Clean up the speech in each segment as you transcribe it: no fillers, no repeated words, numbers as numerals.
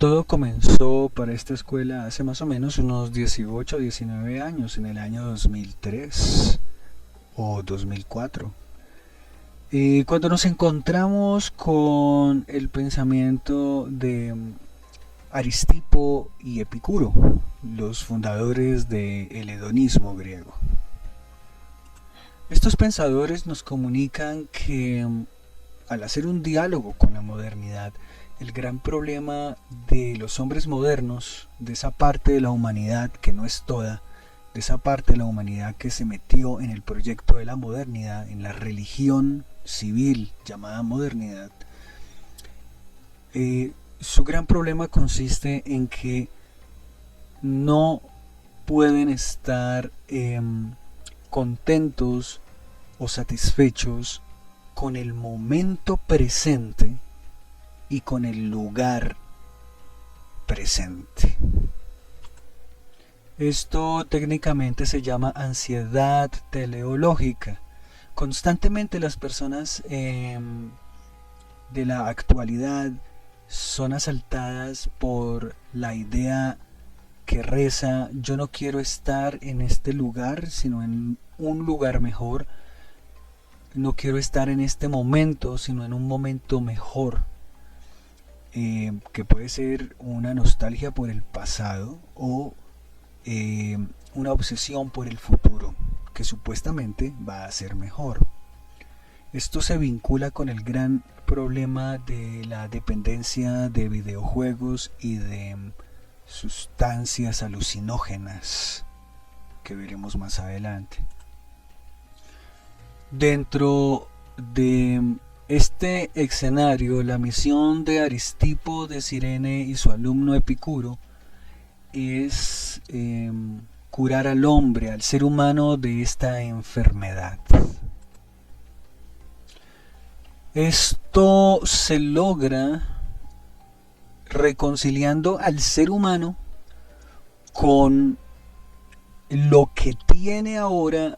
Todo comenzó para esta escuela hace más o menos unos 18 o 19 años, en el año 2003 o 2004. Cuando nos encontramos con el pensamiento de Aristipo y Epicuro, los fundadores del hedonismo griego. Estos pensadores nos comunican que al hacer un diálogo con la modernidad, el gran problema de los hombres modernos, de esa parte de la humanidad que no es toda, de esa parte de la humanidad que se metió en el proyecto de la modernidad, en la religión civil llamada modernidad, su gran problema consiste en que no pueden estar contentos o satisfechos con el momento presente y con el lugar presente. Esto técnicamente se llama ansiedad teleológica. Constantemente las personas de la actualidad son asaltadas por la idea que reza: yo no quiero estar en este lugar, sino en un lugar mejor. No quiero estar en este momento, sino en un momento mejor. Que puede ser una nostalgia por el pasado o una obsesión por el futuro, que supuestamente va a ser mejor. Esto se vincula con el gran problema de la dependencia de videojuegos y de sustancias alucinógenas, que veremos más adelante. Dentro de este escenario, la misión de Aristipo de Cirene y su alumno Epicuro es curar al hombre, al ser humano, de esta enfermedad. Esto se logra reconciliando al ser humano con lo que tiene ahora,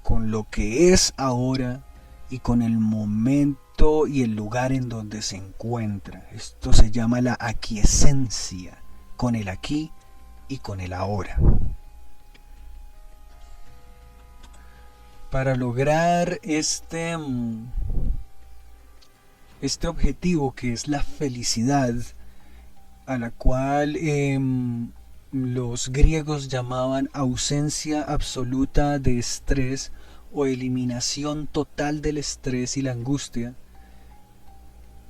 con lo que es ahora y con el momento y el lugar en donde se encuentra. Esto se llama la aquiescencia, con el aquí y con el ahora. Para lograr este objetivo, que es la felicidad, a la cual los griegos llamaban ausencia absoluta de estrés o eliminación total del estrés y la angustia,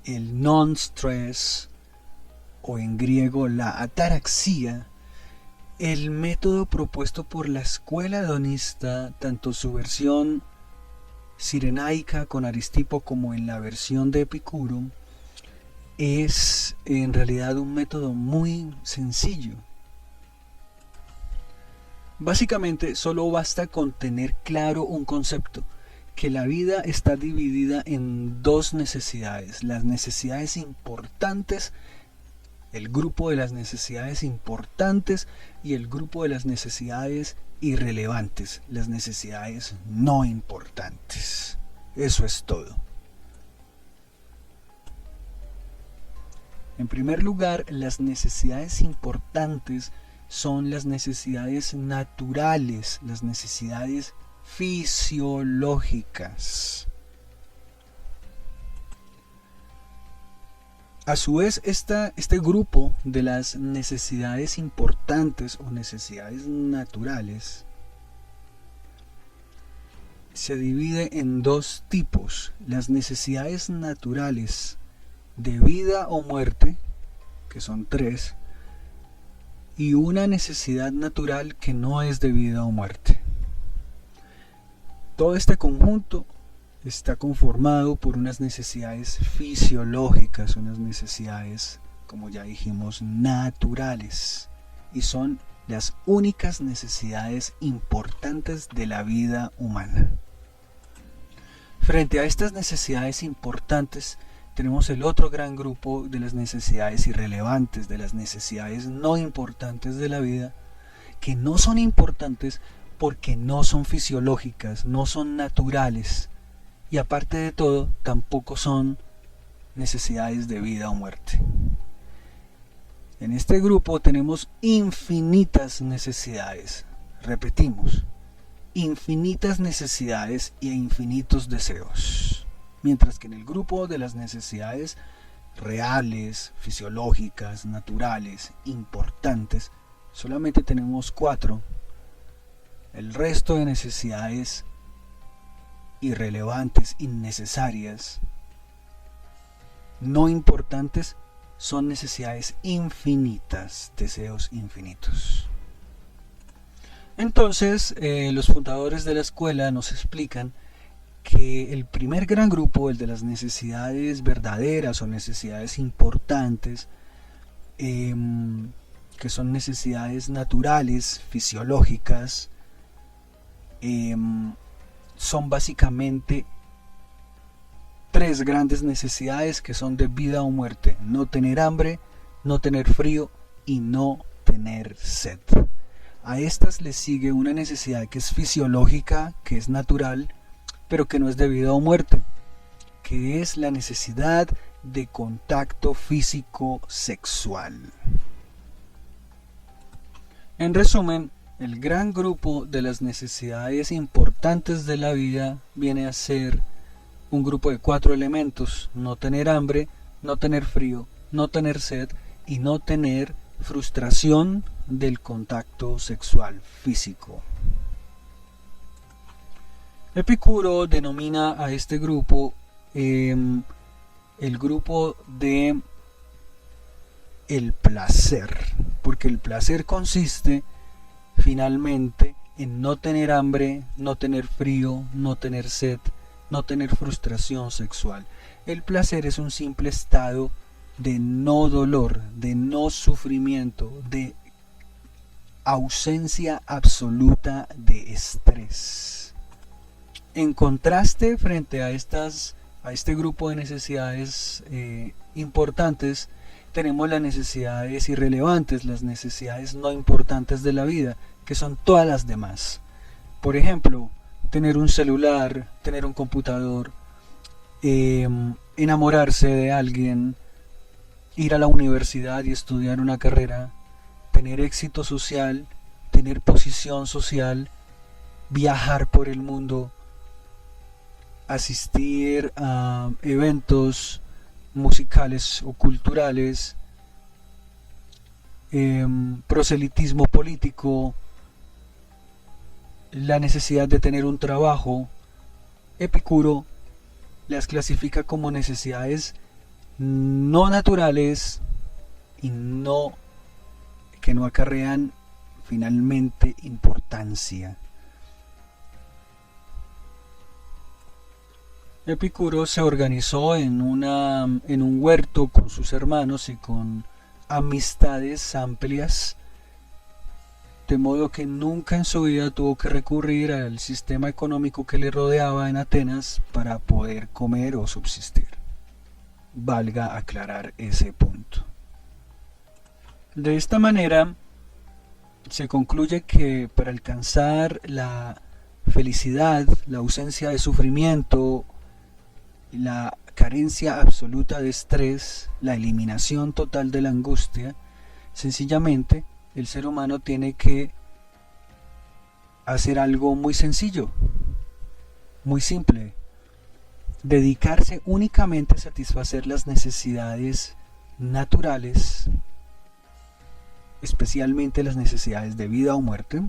el non-stress, o en griego la ataraxia, el método propuesto por la escuela hedonista, tanto su versión cirenaica con Aristipo como en la versión de Epicuro, es en realidad un método muy sencillo. Básicamente solo basta con tener claro un concepto: que la vida está dividida en dos necesidades: las necesidades importantes, el grupo de las necesidades importantes, y el grupo de las necesidades irrelevantes, las necesidades no importantes. Eso es todo. En primer lugar, las necesidades importantes son las necesidades naturales, las necesidades fisiológicas. A su vez, este grupo de las necesidades importantes o necesidades naturales se divide en dos tipos: las necesidades naturales de vida o muerte, que son tres, y una necesidad natural que no es de vida o muerte. Todo este conjunto está conformado por unas necesidades fisiológicas, unas necesidades, como ya dijimos, naturales, y son las únicas necesidades importantes de la vida humana. Frente a estas necesidades importantes, tenemos el otro gran grupo de las necesidades irrelevantes, de las necesidades no importantes de la vida, que no son importantes porque no son fisiológicas, no son naturales, y aparte de todo, tampoco son necesidades de vida o muerte. En este grupo tenemos infinitas necesidades. Repetimos, infinitas necesidades e infinitos deseos. Mientras que en el grupo de las necesidades reales, fisiológicas, naturales, importantes, solamente tenemos 4. El resto de necesidades irrelevantes, innecesarias, no importantes, son necesidades infinitas, deseos infinitos. Entonces, los fundadores de la escuela nos explican que el primer gran grupo, el de las necesidades verdaderas o necesidades importantes, que son necesidades naturales, fisiológicas, son básicamente 3 grandes necesidades que son de vida o muerte: no tener hambre, no tener frío y no tener sed. A estas les sigue una necesidad que es fisiológica, que es natural, pero que no es de vida o muerte, que es la necesidad de contacto físico sexual. En resumen, el gran grupo de las necesidades importantes de la vida viene a ser un grupo de 4 elementos: no tener hambre, no tener frío, no tener sed y no tener frustración del contacto sexual físico. Epicuro denomina a este grupo el grupo de el placer, porque el placer consiste finalmente en no tener hambre, no tener frío, no tener sed, no tener frustración sexual. El placer es un simple estado de no dolor, de no sufrimiento, de ausencia absoluta de estrés. En contraste, frente a este grupo de necesidades importantes, tenemos las necesidades irrelevantes, las necesidades no importantes de la vida, que son todas las demás. Por ejemplo, tener un celular, tener un computador, enamorarse de alguien, ir a la universidad y estudiar una carrera, tener éxito social, tener posición social, viajar por el mundo, asistir a eventos musicales o culturales, proselitismo político, la necesidad de tener un trabajo. Epicuro las clasifica como necesidades no naturales y que no acarrean finalmente importancia. Epicuro se organizó en un huerto con sus hermanos y con amistades amplias, de modo que nunca en su vida tuvo que recurrir al sistema económico que le rodeaba en Atenas para poder comer o subsistir. Valga aclarar ese punto. De esta manera, se concluye que para alcanzar la felicidad, la ausencia de sufrimiento, la carencia absoluta de estrés, la eliminación total de la angustia, sencillamente el ser humano tiene que hacer algo muy sencillo, muy simple: dedicarse únicamente a satisfacer las necesidades naturales, especialmente las necesidades de vida o muerte,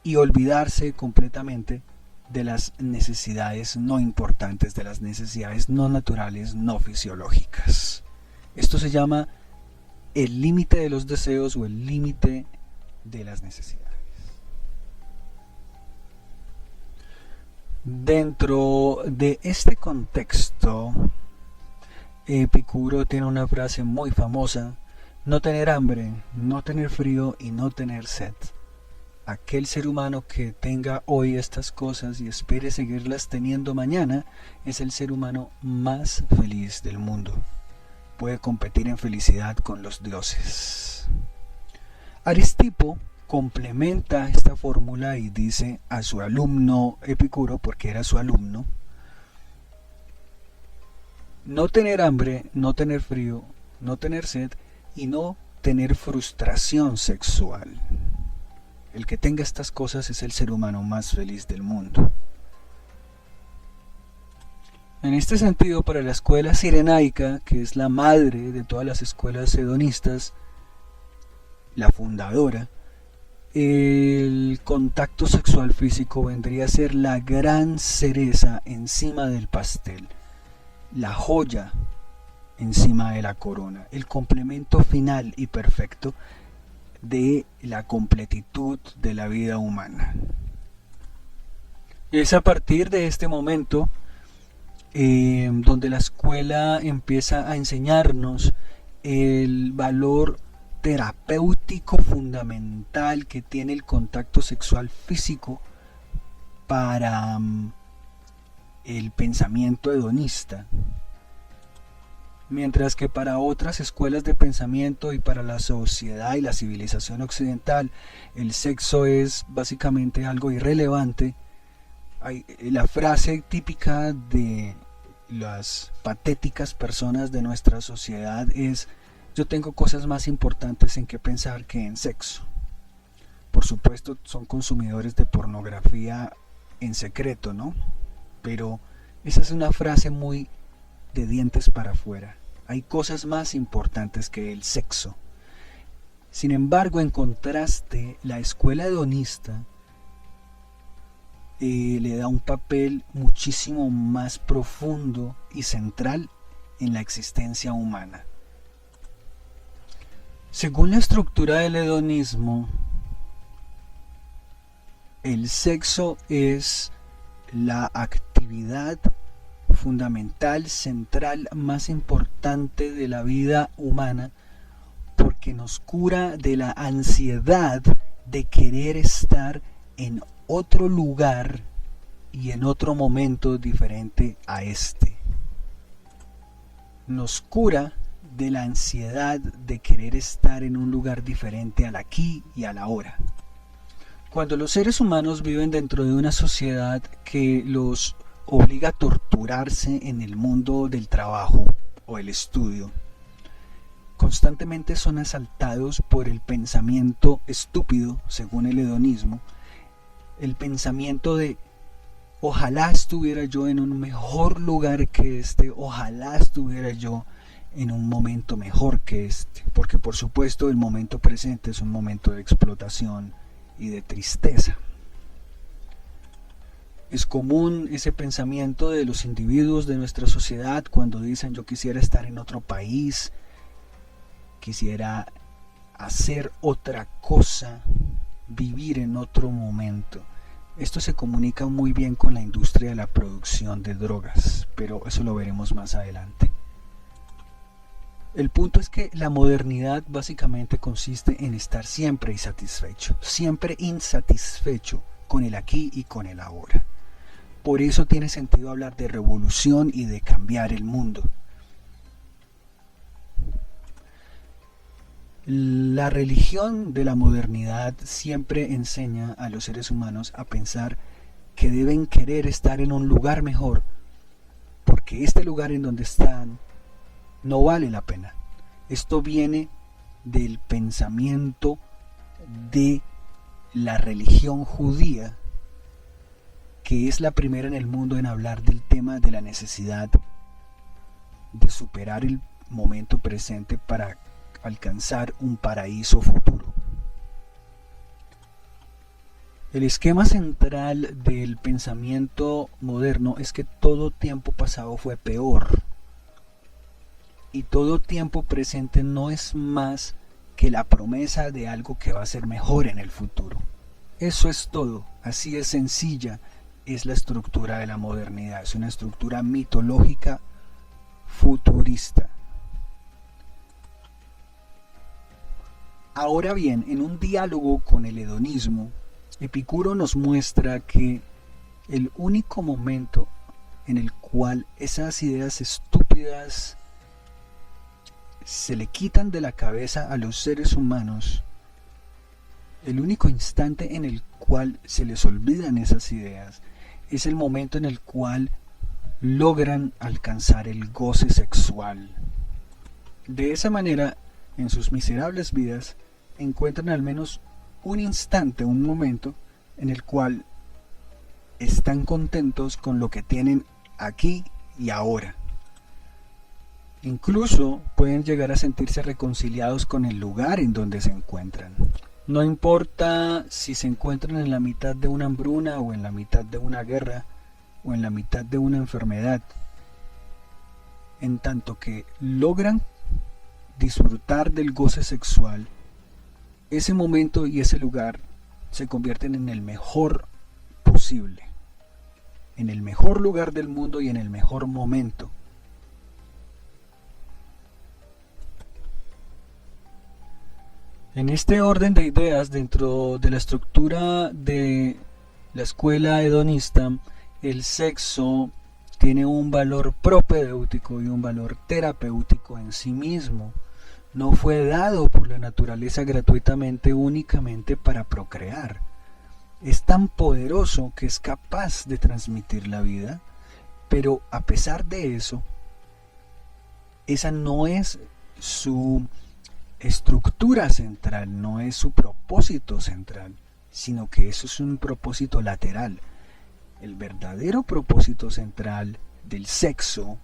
y olvidarse completamente de las necesidades no importantes, de las necesidades no naturales, no fisiológicas. Esto se llama el límite de los deseos o el límite de las necesidades. Dentro de este contexto, Epicuro tiene una frase muy famosa: no tener hambre, no tener frío y no tener sed. Aquel ser humano que tenga hoy estas cosas y espere seguirlas teniendo mañana es el ser humano más feliz del mundo. Puede competir en felicidad con los dioses. Aristipo complementa esta fórmula y dice a su alumno Epicuro, porque era su alumno: no tener hambre, no tener frío no tener sed y no tener frustración sexual. El que tenga estas cosas es el ser humano más feliz del mundo. En este sentido, para la escuela cirenaica, que es la madre de todas las escuelas hedonistas, la fundadora, el contacto sexual físico vendría a ser la gran cereza encima del pastel, la joya encima de la corona, el complemento final y perfecto de la completitud de la vida humana. Es a partir de este momento donde la escuela empieza a enseñarnos el valor terapéutico fundamental que tiene el contacto sexual físico para el pensamiento hedonista. Mientras que para otras escuelas de pensamiento y para la sociedad y la civilización occidental, el sexo es básicamente algo irrelevante. La frase típica de las patéticas personas de nuestra sociedad es: yo tengo cosas más importantes en que pensar que en sexo. Por supuesto, son consumidores de pornografía en secreto, ¿no? Pero esa es una frase muy de dientes para afuera. Hay cosas más importantes que el sexo. Sin embargo, en contraste, la escuela hedonista le da un papel muchísimo más profundo y central en la existencia humana. Según la estructura del hedonismo, el sexo es la actividad fundamental, central, más importante de la vida humana, porque nos cura de la ansiedad de querer estar en otro lugar y en otro momento diferente a este. Nos cura de la ansiedad de querer estar en un lugar diferente al aquí y a la ahora. Cuando los seres humanos viven dentro de una sociedad que los obliga a torturarse en el mundo del trabajo o el estudio, constantemente son asaltados por el pensamiento estúpido, según el hedonismo, el pensamiento de: ojalá estuviera yo en un mejor lugar que este, ojalá estuviera yo en un momento mejor que este, porque por supuesto el momento presente es un momento de explotación y de tristeza. Es común ese pensamiento de los individuos de nuestra sociedad cuando dicen: yo quisiera estar en otro país, quisiera hacer otra cosa, vivir en otro momento. Esto se comunica muy bien con la industria de la producción de drogas, pero eso lo veremos más adelante. El punto es que la modernidad básicamente consiste en estar siempre insatisfecho, siempre insatisfecho con el aquí y con el ahora. Por eso tiene sentido hablar de revolución y de cambiar el mundo. La religión de la modernidad siempre enseña a los seres humanos a pensar que deben querer estar en un lugar mejor, porque este lugar en donde están no vale la pena. Esto viene del pensamiento de la religión judía, que es la primera en el mundo en hablar del tema de la necesidad de superar el momento presente para alcanzar un paraíso futuro. El esquema central del pensamiento moderno es que todo tiempo pasado fue peor, y todo tiempo presente no es más que la promesa de algo que va a ser mejor en el futuro. Eso es todo, así de sencilla es la estructura de la modernidad, es una estructura mitológica futurista. Ahora bien, en un diálogo con el hedonismo, Epicuro nos muestra que el único momento en el cual esas ideas estúpidas se le quitan de la cabeza a los seres humanos, el único instante en el cual se les olvidan esas ideas, es el momento en el cual logran alcanzar el goce sexual. De esa manera, en sus miserables vidas, encuentran al menos un instante, un momento, en el cual están contentos con lo que tienen aquí y ahora. Incluso pueden llegar a sentirse reconciliados con el lugar en donde se encuentran. No importa si se encuentran en la mitad de una hambruna o en la mitad de una guerra o en la mitad de una enfermedad, en tanto que logran disfrutar del goce sexual, ese momento y ese lugar se convierten en el mejor posible, en el mejor lugar del mundo y en el mejor momento. En este orden de ideas, dentro de la estructura de la escuela hedonista, el sexo tiene un valor propedéutico y un valor terapéutico en sí mismo. No fue dado por la naturaleza gratuitamente únicamente para procrear. Es tan poderoso que es capaz de transmitir la vida, pero a pesar de eso, esa no es su estructura central, no es su propósito central, sino que eso es un propósito lateral. El verdadero propósito central del sexo,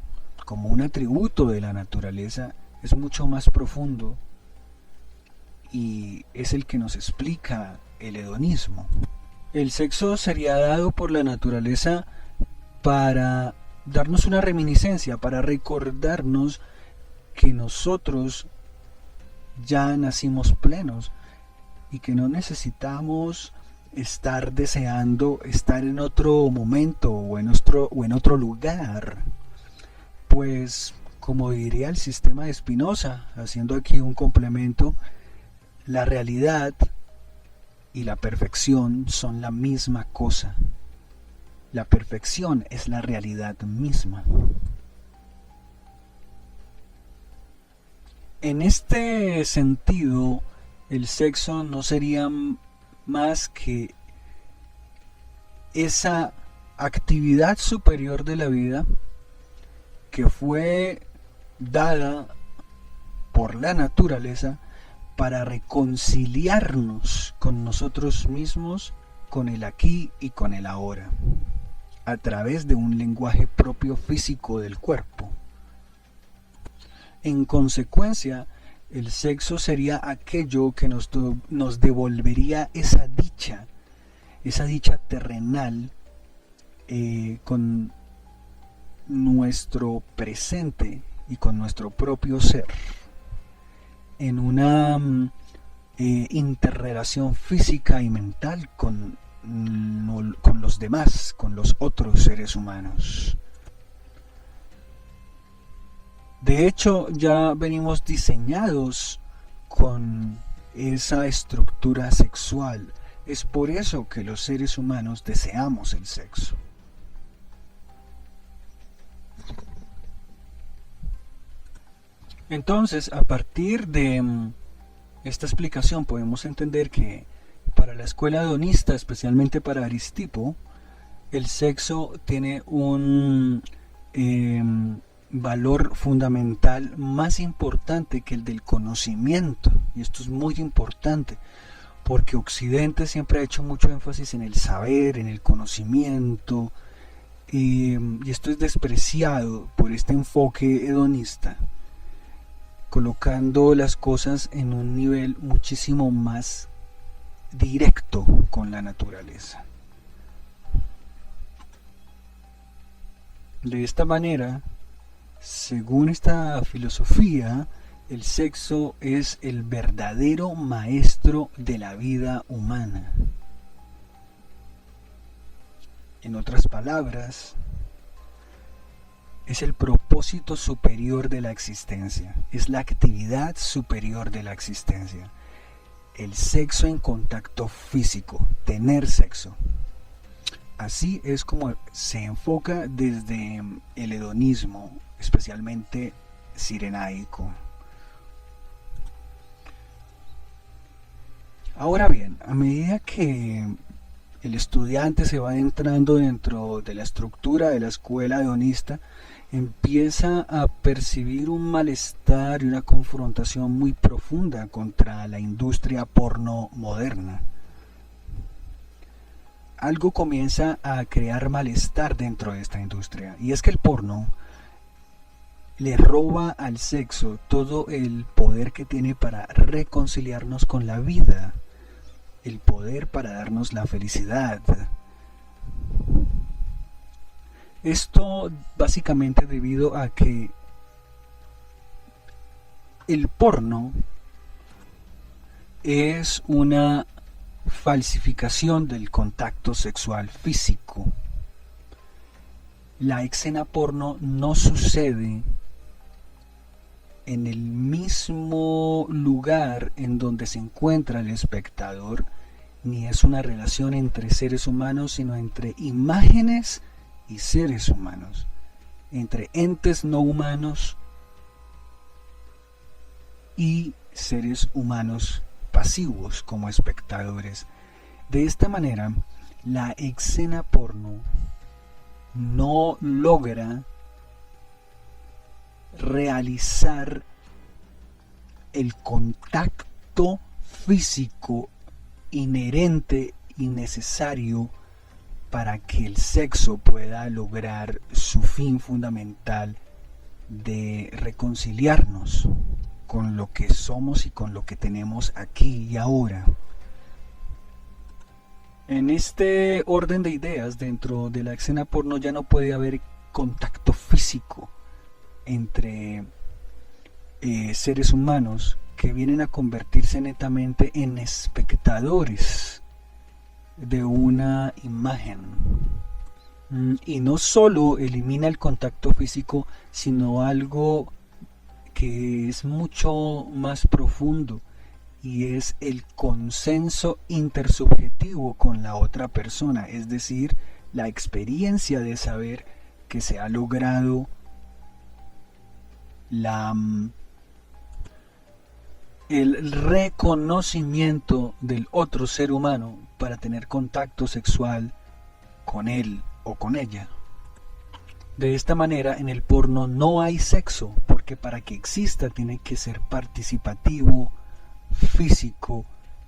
como un atributo de la naturaleza, es mucho más profundo y es el que nos explica el hedonismo. El sexo sería dado por la naturaleza para darnos una reminiscencia, para recordarnos que nosotros ya nacimos plenos y que no necesitamos estar deseando estar en otro momento o en otro lugar. Pues, como diría el sistema de Spinoza, haciendo aquí un complemento, la realidad y la perfección son la misma cosa. La perfección es la realidad misma. En este sentido, el sexo no sería más que esa actividad superior de la vida que fue dada por la naturaleza para reconciliarnos con nosotros mismos, con el aquí y con el ahora, a través de un lenguaje propio físico del cuerpo. En consecuencia, el sexo sería aquello que nos devolvería esa dicha terrenal con nuestro presente y con nuestro propio ser, en una interrelación física y mental con los demás, con los otros seres humanos. De hecho, ya venimos diseñados con esa estructura sexual. Es por eso que los seres humanos deseamos el sexo. Entonces, a partir de esta explicación podemos entender que para la escuela hedonista, especialmente para Aristipo, el sexo tiene un valor fundamental más importante que el del conocimiento. Y esto es muy importante, porque Occidente siempre ha hecho mucho énfasis en el saber, en el conocimiento, y esto es despreciado por este enfoque hedonista, colocando las cosas en un nivel muchísimo más directo con la naturaleza. De esta manera, según esta filosofía, el sexo es el verdadero maestro de la vida humana. En otras palabras, es el propósito superior de la existencia, es la actividad superior de la existencia. El sexo en contacto físico, tener sexo. Así es como se enfoca desde el hedonismo, especialmente cirenaico. Ahora bien, a medida que el estudiante se va entrando dentro de la estructura de la escuela hedonista, empieza a percibir un malestar y una confrontación muy profunda contra la industria porno moderna. Algo comienza a crear malestar dentro de esta industria, y es que el porno le roba al sexo todo el poder que tiene para reconciliarnos con la vida, el poder para darnos la felicidad. Esto básicamente debido a que el porno es una falsificación del contacto sexual físico. La escena porno no sucede en el mismo lugar en donde se encuentra el espectador, ni es una relación entre seres humanos, sino entre imágenes y seres humanos, entre entes no humanos y seres humanos pasivos como espectadores. De esta manera, la escena porno no logra realizar el contacto físico inherente y necesario para que el sexo pueda lograr su fin fundamental de reconciliarnos con lo que somos y con lo que tenemos aquí y ahora. En este orden de ideas, dentro de la escena porno ya no puede haber contacto físico entre seres humanos que vienen a convertirse netamente en espectadores de una imagen. Y no solo elimina el contacto físico, sino algo que es mucho más profundo, y es el consenso intersubjetivo con la otra persona, es decir, la experiencia de saber que se ha logrado el reconocimiento del otro ser humano para tener contacto sexual con él o con ella. De esta manera, en el porno no hay sexo, porque para que exista tiene que ser participativo, físico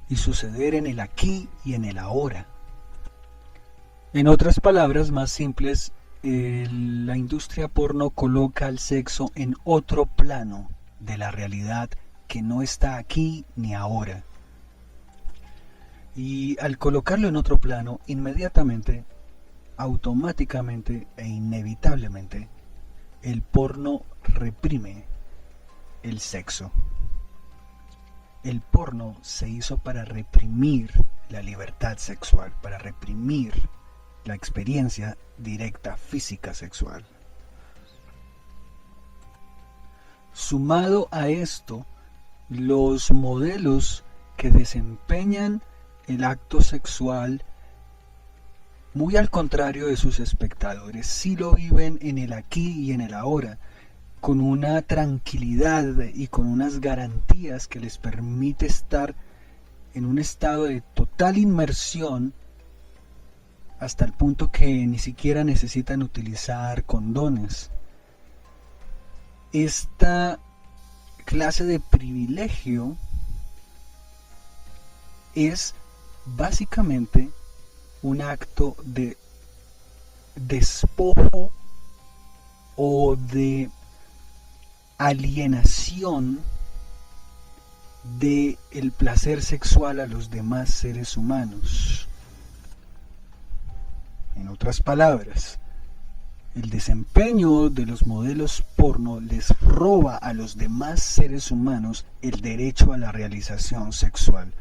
y suceder en el aquí y en el ahora. En otras palabras más simples, la industria porno coloca al sexo en otro plano de la realidad que no está aquí ni ahora. Y al colocarlo en otro plano, inmediatamente, automáticamente e inevitablemente, el porno reprime el sexo. El porno se hizo para reprimir la libertad sexual, para reprimir la experiencia directa física sexual. Sumado a esto, los modelos que desempeñan el acto sexual, muy al contrario de sus espectadores, sí lo viven en el aquí y en el ahora, con una tranquilidad y con unas garantías que les permite estar en un estado de total inmersión, hasta el punto que ni siquiera necesitan utilizar condones. Esta clase de privilegio es básicamente un acto de despojo o de alienación del placer sexual a los demás seres humanos. En otras palabras, el desempeño de los modelos porno les roba a los demás seres humanos el derecho a la realización sexual,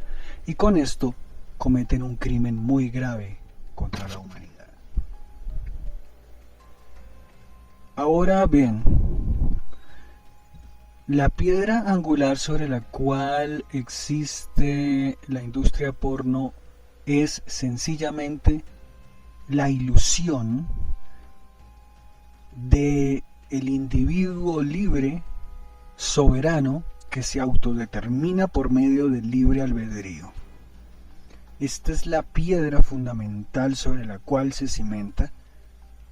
y con esto cometen un crimen muy grave contra la humanidad. Ahora bien, la piedra angular sobre la cual existe la industria porno es sencillamente la ilusión de el individuo libre, soberano, que se autodetermina por medio del libre albedrío. Esta es la piedra fundamental sobre la cual se cimenta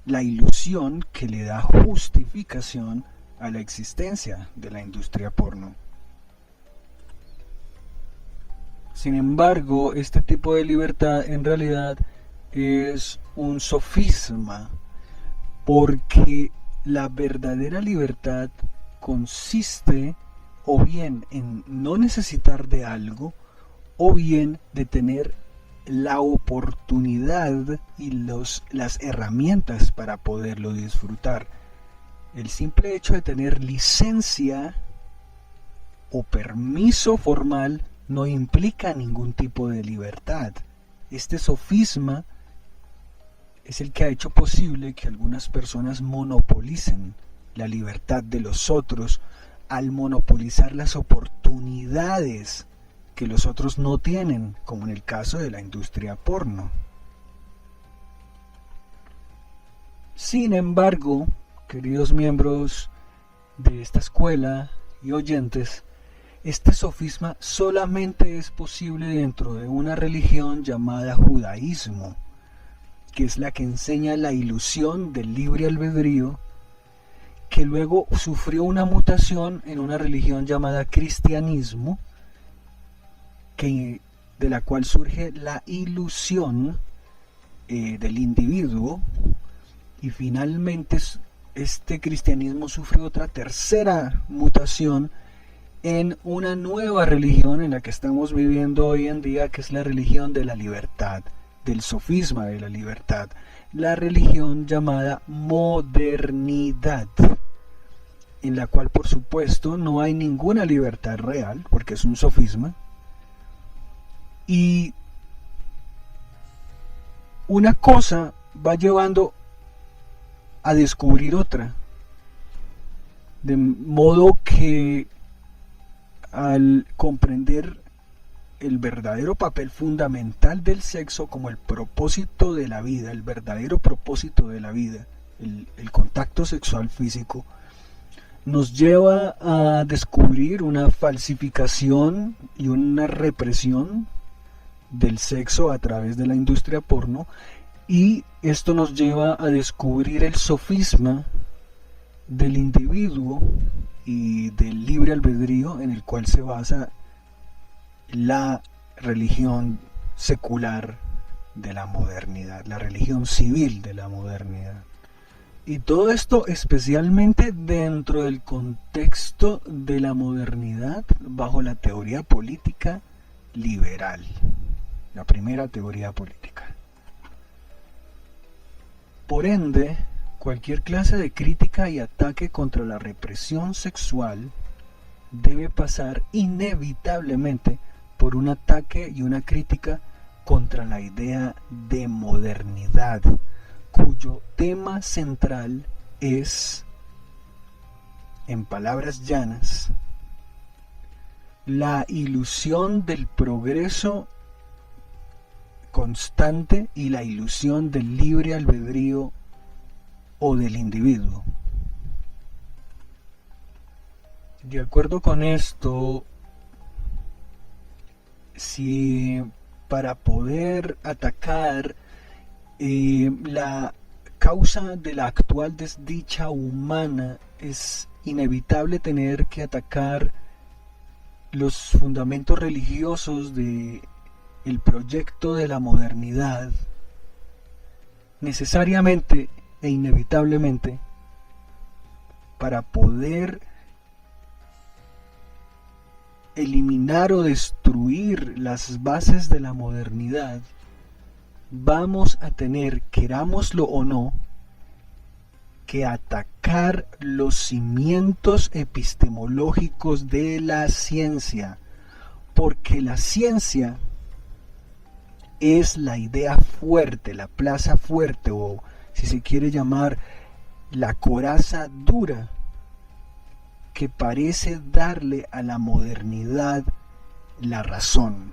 la ilusión que le da justificación a la existencia de la industria porno. Sin embargo, este tipo de libertad en realidad es un sofisma, porque la verdadera libertad consiste o bien en no necesitar de algo, o bien de tener la oportunidad y las herramientas para poderlo disfrutar. El simple hecho de tener licencia o permiso formal no implica ningún tipo de libertad. Este sofisma es el que ha hecho posible que algunas personas monopolicen la libertad de los otros al monopolizar las oportunidades que los otros no tienen, como en el caso de la industria porno. Sin embargo, queridos miembros de esta escuela y oyentes, este sofisma solamente es posible dentro de una religión llamada judaísmo, que es la que enseña la ilusión del libre albedrío, que luego sufrió una mutación en una religión llamada cristianismo, de la cual surge la ilusión del individuo, y finalmente este cristianismo sufre otra tercera mutación en una nueva religión en la que estamos viviendo hoy en día, que es la religión de la libertad, del sofisma de la libertad, la religión llamada modernidad, en la cual por supuesto no hay ninguna libertad real, porque es un sofisma, y una cosa va llevando a descubrir otra, de modo que al comprender el verdadero papel fundamental del sexo como el propósito de la vida, el verdadero propósito de la vida, el contacto sexual físico, nos lleva a descubrir una falsificación y una represión del sexo a través de la industria porno, y esto nos lleva a descubrir el sofisma del individuo y del libre albedrío en el cual se basa la religión secular de la modernidad, la religión civil de la modernidad. Y todo esto especialmente dentro del contexto de la modernidad bajo la teoría política liberal, la primera teoría política. Por ende, cualquier clase de crítica y ataque contra la represión sexual debe pasar inevitablemente por un ataque y una crítica contra la idea de modernidad, cuyo tema central es, en palabras llanas, la ilusión del progreso constante y la ilusión del libre albedrío o del individuo. De acuerdo con esto, si para poder atacar la causa de la actual desdicha humana es inevitable tener que atacar los fundamentos religiosos de el proyecto de la modernidad, necesariamente e inevitablemente, para poder eliminar o destruir las bases de la modernidad, vamos a tener, querámoslo o no, que atacar los cimientos epistemológicos de la ciencia, porque la ciencia es la idea fuerte, la plaza fuerte, o si se quiere llamar la coraza dura, que parece darle a la modernidad la razón.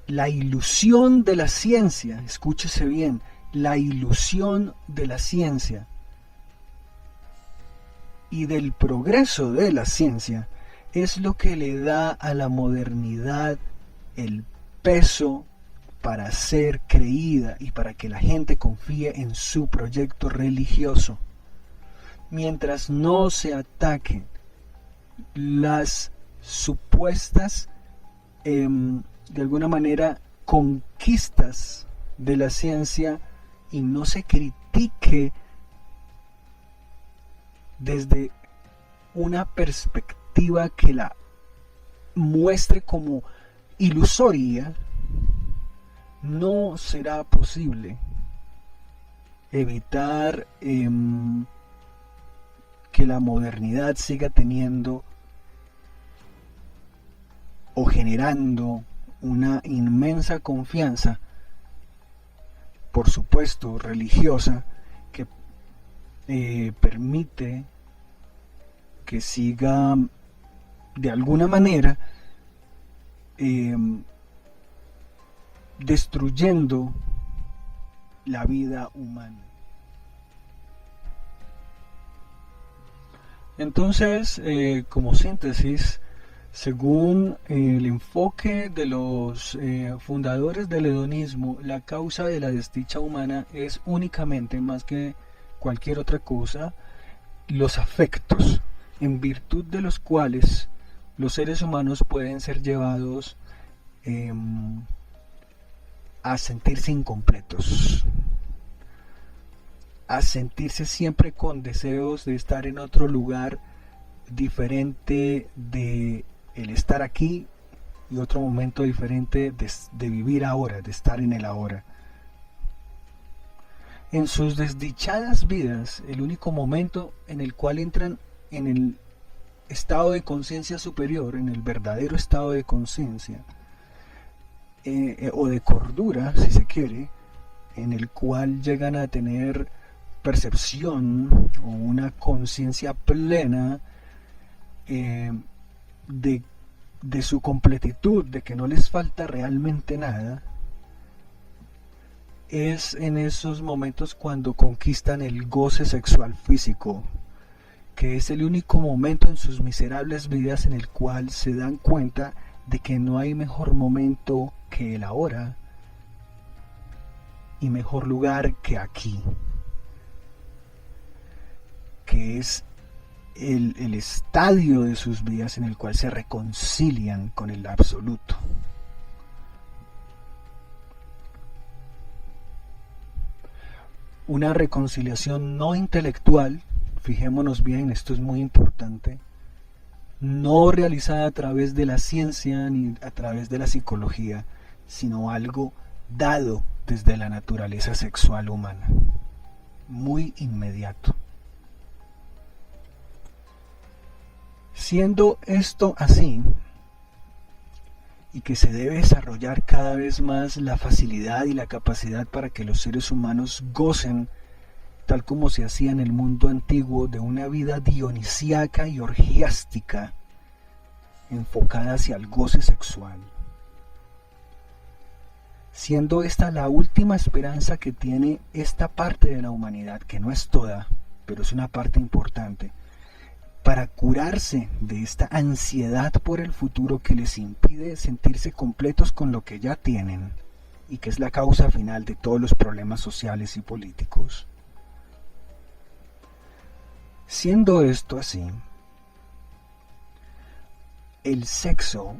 La ilusión de la ciencia, escúchese bien, la ilusión de la ciencia y del progreso de la ciencia es lo que le da a la modernidad el peso para ser creída y para que la gente confíe en su proyecto religioso. Mientras no se ataquen las supuestas, de alguna manera, conquistas de la ciencia y no se critique desde una perspectiva que la muestre como ilusoria, no será posible evitar que la modernidad siga teniendo o generando una inmensa confianza, por supuesto religiosa, que permite que siga de alguna manera destruyendo la vida humana. Entonces, como síntesis, según el enfoque de los fundadores del hedonismo, la causa de la desdicha humana es únicamente, más que cualquier otra cosa, los afectos, en virtud de los cuales los seres humanos pueden ser llevados a sentirse incompletos, a sentirse siempre con deseos de estar en otro lugar diferente de el estar aquí, y otro momento diferente de vivir ahora, de estar en el ahora. En sus desdichadas vidas, el único momento en el cual entran en el estado de conciencia superior, en el verdadero estado de conciencia, o de cordura, si se quiere, en el cual llegan a tener percepción o una conciencia plena de su completitud, de que no les falta realmente nada, es en esos momentos cuando conquistan el goce sexual físico, que es el único momento en sus miserables vidas en el cual se dan cuenta de que no hay mejor momento que el ahora y mejor lugar que aquí, que es el estadio de sus vidas en el cual se reconcilian con el absoluto. Una reconciliación no intelectual, fijémonos bien, esto es muy importante, no realizada a través de la ciencia ni a través de la psicología, sino algo dado desde la naturaleza sexual humana, muy inmediato. Siendo esto así, y que se debe desarrollar cada vez más la facilidad y la capacidad para que los seres humanos gocen, tal como se hacía en el mundo antiguo, de una vida dionisíaca y orgiástica, enfocada hacia el goce sexual. Siendo esta la última esperanza que tiene esta parte de la humanidad, que no es toda, pero es una parte importante, para curarse de esta ansiedad por el futuro que les impide sentirse completos con lo que ya tienen, y que es la causa final de todos los problemas sociales y políticos. Siendo esto así, el sexo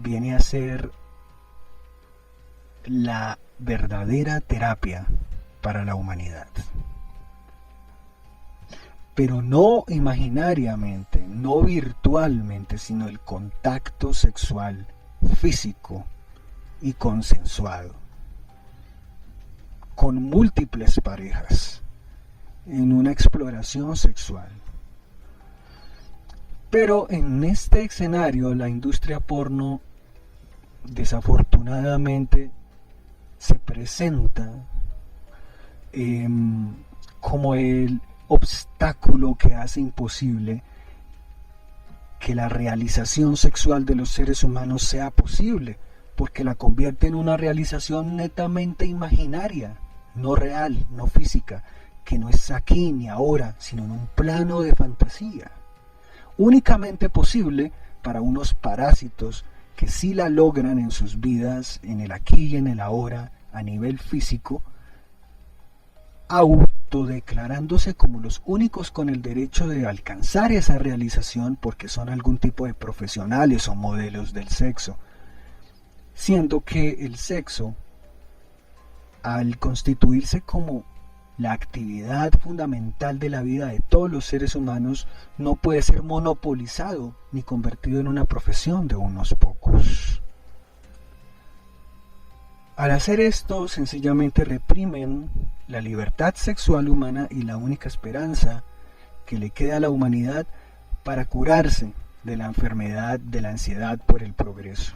viene a ser la verdadera terapia para la humanidad. Pero no imaginariamente, no virtualmente, sino el contacto sexual físico y consensuado, con múltiples parejas, en una exploración sexual. Pero en este escenario la industria porno desafortunadamente se presenta como el obstáculo que hace imposible que la realización sexual de los seres humanos sea posible, porque la convierte en una realización netamente imaginaria, no real, no física, que no es aquí ni ahora, sino en un plano de fantasía, únicamente posible para unos parásitos que sí la logran en sus vidas, en el aquí y en el ahora, a nivel físico, autodeclarándose como los únicos con el derecho de alcanzar esa realización porque son algún tipo de profesionales o modelos del sexo, siendo que el sexo, al constituirse como la actividad fundamental de la vida de todos los seres humanos, no puede ser monopolizado ni convertido en una profesión de unos pocos. Al hacer esto, sencillamente reprimen la libertad sexual humana y la única esperanza que le queda a la humanidad para curarse de la enfermedad de la ansiedad por el progreso,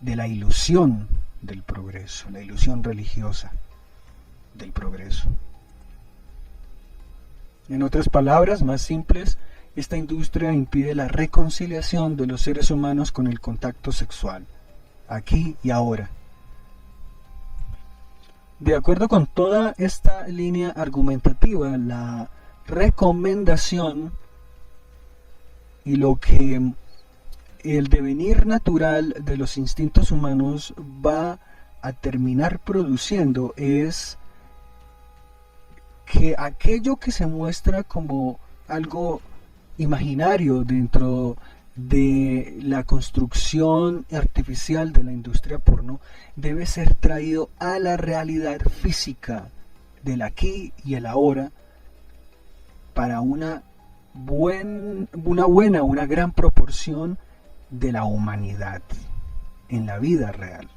de la ilusión del progreso, la ilusión religiosa del progreso. En otras palabras más simples, esta industria impide la reconciliación de los seres humanos con el contacto sexual, aquí y ahora. De acuerdo con toda esta línea argumentativa, la recomendación y lo que el devenir natural de los instintos humanos va a terminar produciendo es que aquello que se muestra como algo imaginario dentro de la construcción artificial de la industria porno debe ser traído a la realidad física del aquí y el ahora para una gran proporción de la humanidad en la vida real.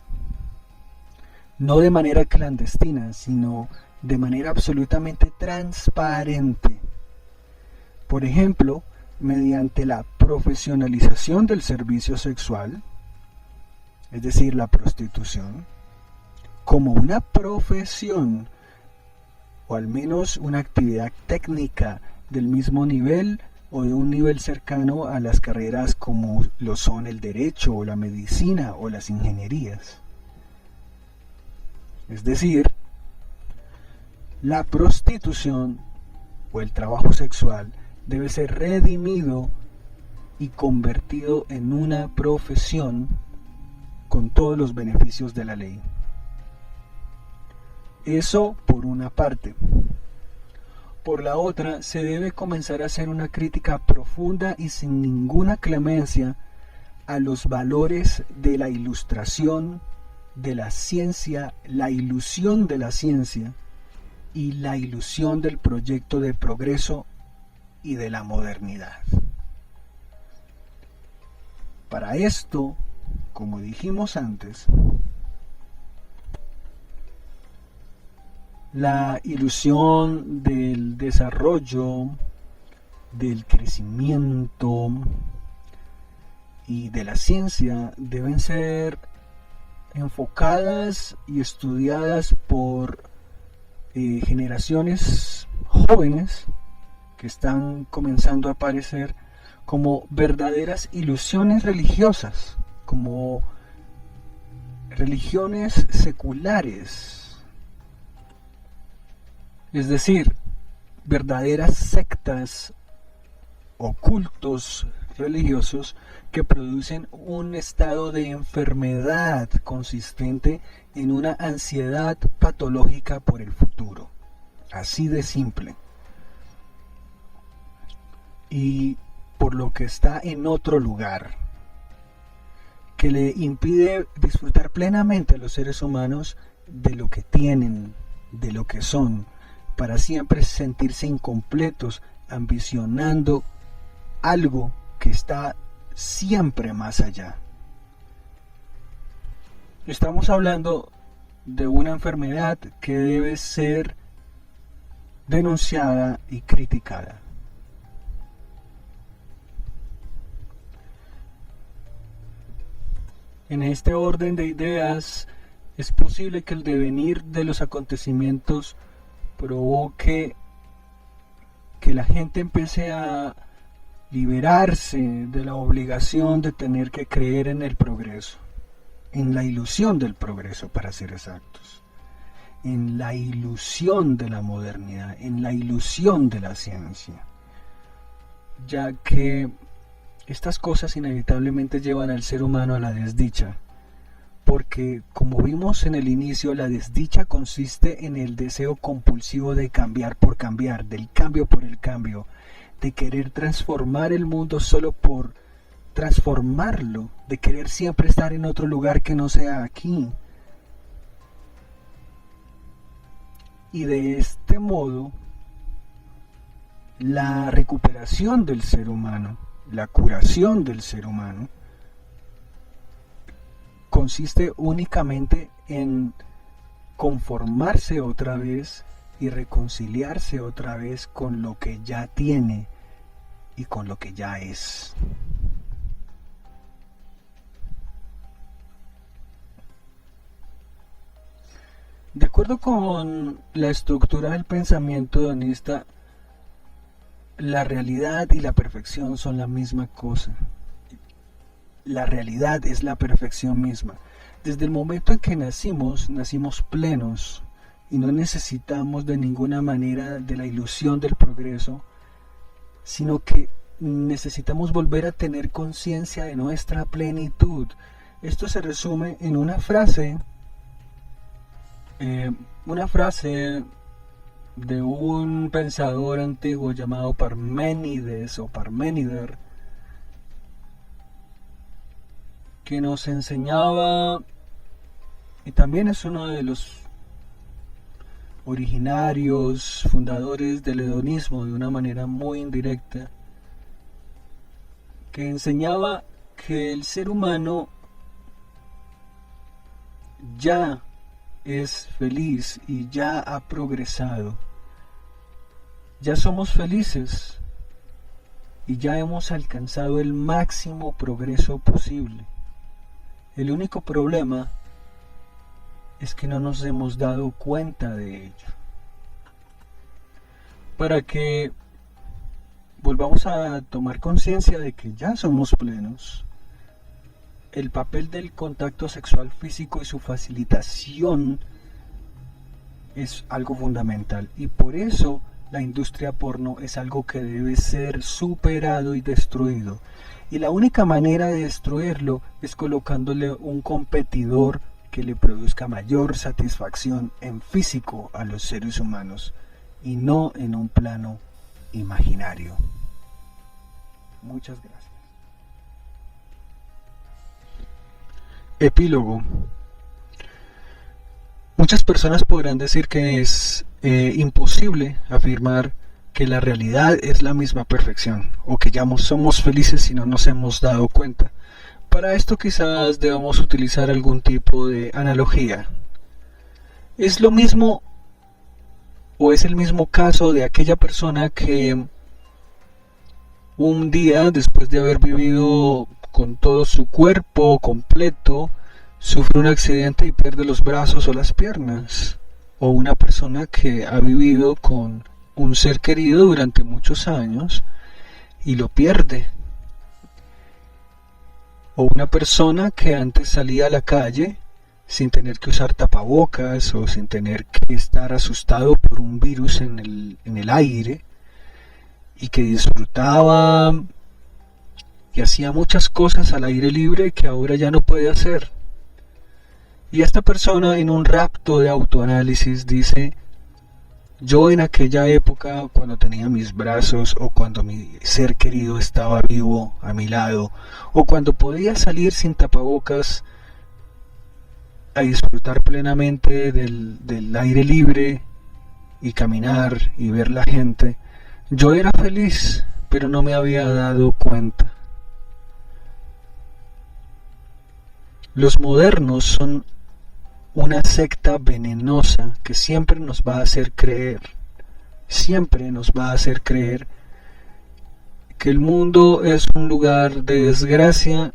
No de manera clandestina, sino de manera absolutamente transparente. Por ejemplo, mediante la profesionalización del servicio sexual, es decir, la prostitución, como una profesión, o al menos una actividad técnica del mismo nivel o de un nivel cercano a las carreras como lo son el derecho o la medicina o las ingenierías. Es decir, la prostitución o el trabajo sexual debe ser redimido y convertido en una profesión con todos los beneficios de la ley. Eso por una parte. Por la otra, se debe comenzar a hacer una crítica profunda y sin ninguna clemencia a los valores de la ilustración, de la ciencia, la ilusión de la ciencia y la ilusión del proyecto de progreso y de la modernidad. Para esto, como dijimos antes, la ilusión del desarrollo, del crecimiento y de la ciencia deben ser enfocadas y estudiadas por generaciones jóvenes que están comenzando a aparecer como verdaderas ilusiones religiosas, como religiones seculares, es decir, verdaderas sectas o cultos religiosos que producen un estado de enfermedad consistente en una ansiedad patológica por el futuro. Así de simple. Y por lo que está en otro lugar, que le impide disfrutar plenamente a los seres humanos de lo que tienen, de lo que son, para siempre sentirse incompletos, ambicionando algo que está siempre más allá. Estamos hablando de una enfermedad que debe ser denunciada y criticada. En este orden de ideas, es posible que el devenir de los acontecimientos provoque que la gente empiece a liberarse de la obligación de tener que creer en el progreso, en la ilusión del progreso, para ser exactos, en la ilusión de la modernidad, en la ilusión de la ciencia, ya que Estas cosas inevitablemente llevan al ser humano a la desdicha, porque como vimos en el inicio, la desdicha consiste en el deseo compulsivo de cambiar por cambiar, del cambio por el cambio, de querer transformar el mundo solo por transformarlo, de querer siempre estar en otro lugar que no sea aquí. Y de este modo, la recuperación del ser humano, la curación del ser humano, consiste únicamente en conformarse otra vez y reconciliarse otra vez con lo que ya tiene y con lo que ya es. De acuerdo con la estructura del pensamiento hedonista, la realidad y la perfección son la misma cosa. La realidad es la perfección misma. Desde el momento en que nacimos plenos y no necesitamos de ninguna manera de la ilusión del progreso, sino que necesitamos volver a tener conciencia de nuestra plenitud. Esto se resume en una frase de un pensador antiguo llamado Parménides o Parménider, que nos enseñaba, y también es uno de los originarios, fundadores del hedonismo de una manera muy indirecta, que enseñaba que el ser humano ya es feliz y ya ha progresado. Ya somos felices y ya hemos alcanzado el máximo progreso posible. El único problema es que no nos hemos dado cuenta de ello. Para que volvamos a tomar conciencia de que ya somos plenos, el papel del contacto sexual físico y su facilitación es algo fundamental, y por eso la industria porno es algo que debe ser superado y destruido, y la única manera de destruirlo es colocándole un competidor que le produzca mayor satisfacción en físico a los seres humanos y no en un plano imaginario. Muchas gracias. Epílogo. Muchas personas podrán decir que es imposible afirmar que la realidad es la misma perfección, o que ya somos felices si no nos hemos dado cuenta. Para esto quizás debamos utilizar algún tipo de analogía. Es lo mismo, o es el mismo caso de aquella persona que un día, después de haber vivido con todo su cuerpo completo, sufre un accidente y pierde los brazos o las piernas. O una persona que ha vivido con un ser querido durante muchos años y lo pierde. O una persona que antes salía a la calle sin tener que usar tapabocas o sin tener que estar asustado por un virus en el aire, y que disfrutaba y hacía muchas cosas al aire libre que ahora ya no puede hacer. Y esta persona, en un rapto de autoanálisis, dice: yo en aquella época, cuando tenía mis brazos, o cuando mi ser querido estaba vivo a mi lado, o cuando podía salir sin tapabocas a disfrutar plenamente del aire libre y caminar y ver la gente, yo era feliz, pero no me había dado cuenta. Los modernos son una secta venenosa que siempre nos va a hacer creer que el mundo es un lugar de desgracia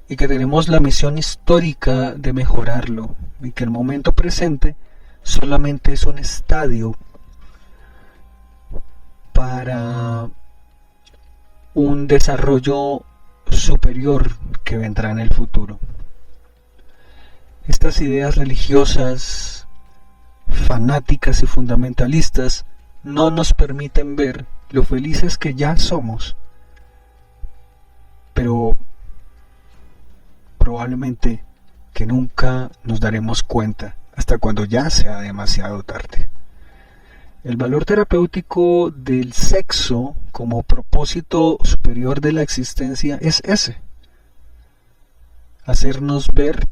y que tenemos la misión histórica de mejorarlo, y que el momento presente solamente es un estadio para un desarrollo superior que vendrá en el futuro. Estas ideas religiosas, fanáticas y fundamentalistas no nos permiten ver lo felices que ya somos, pero probablemente que nunca nos daremos cuenta hasta cuando ya sea demasiado tarde. El valor terapéutico del sexo como propósito superior de la existencia es ese: hacernos ver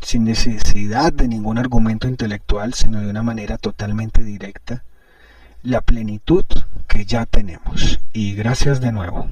sin necesidad de ningún argumento intelectual, sino de una manera totalmente directa, la plenitud que ya tenemos. Y gracias de nuevo.